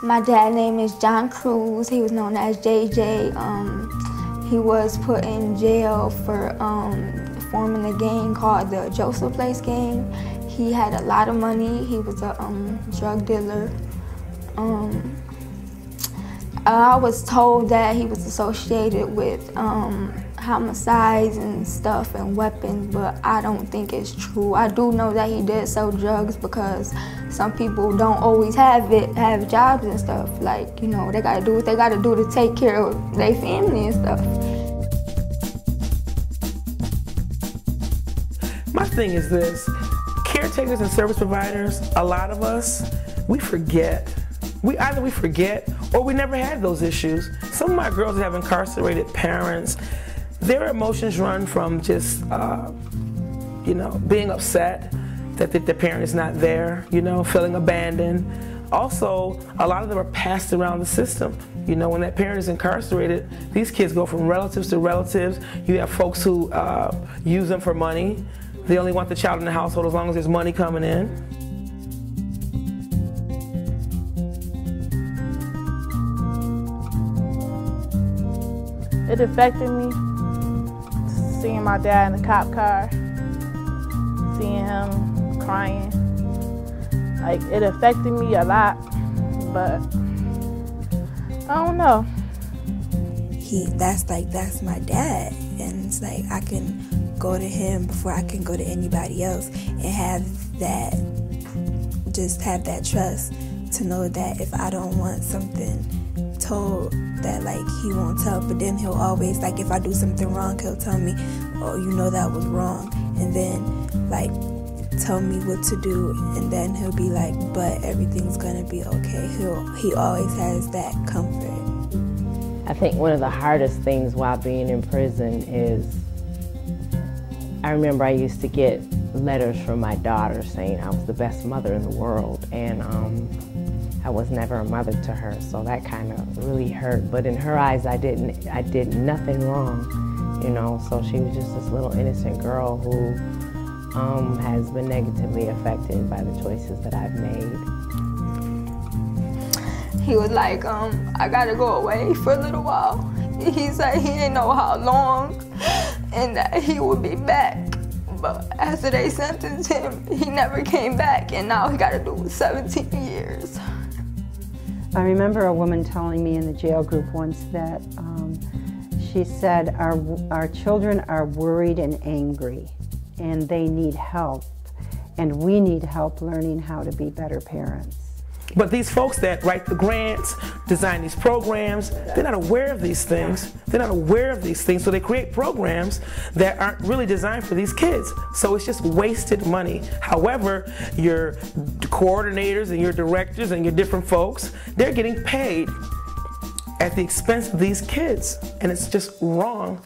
My dad's name is John Cruz. He was known as JJ. He was put in jail for forming a gang called the Joseph Place Gang. He had a lot of money. He was a drug dealer. I was told that he was associated with homicides and stuff and weapons, but I don't think it's true. I do know that he did sell drugs because some people don't always have jobs and stuff. Like, you know, they gotta do what they gotta do to take care of their family and stuff. My thing is this, caretakers and service providers, a lot of us, we forget. Either we forget or we never had those issues. Some of my girls that have incarcerated parents, their emotions run from just, you know, being upset that their parent is not there, you know, feeling abandoned. Also, a lot of them are passed around the system. You know, when that parent is incarcerated, these kids go from relatives to relatives. You have folks who use them for money. They only want the child in the household as long as there's money coming in. It affected me, seeing my dad in the cop car, seeing him crying. Like, it affected me a lot, but I don't know. That's my dad, and it's like I can go to him before I can go to anybody else and have that trust to know that if I don't want something told, that like he won't tell, but then he'll always, like, if I do something wrong, he'll tell me, oh, you know that was wrong, and then like tell me what to do, and then he'll be like, but everything's gonna be okay. He always has that comfort. I think one of the hardest things while being in prison is, I remember I used to get letters from my daughter saying I was the best mother in the world, and I was never a mother to her, so that kind of really hurt. But in her eyes, I did nothing wrong, you know. So she was just this little innocent girl who has been negatively affected by the choices that I've made. He was like, I gotta go away for a little while. He said he didn't know how long and that he would be back. But after they sentenced him, he never came back, and now he gotta do 17 years. I remember a woman telling me in the jail group once that she said, our children are worried and angry, and they need help, and we need help learning how to be better parents. But these folks that write the grants, design these programs, they're not aware of these things. They're not aware of these things, so they create programs that aren't really designed for these kids. So it's just wasted money. However, your coordinators and your directors and your different folks, they're getting paid at the expense of these kids, and it's just wrong.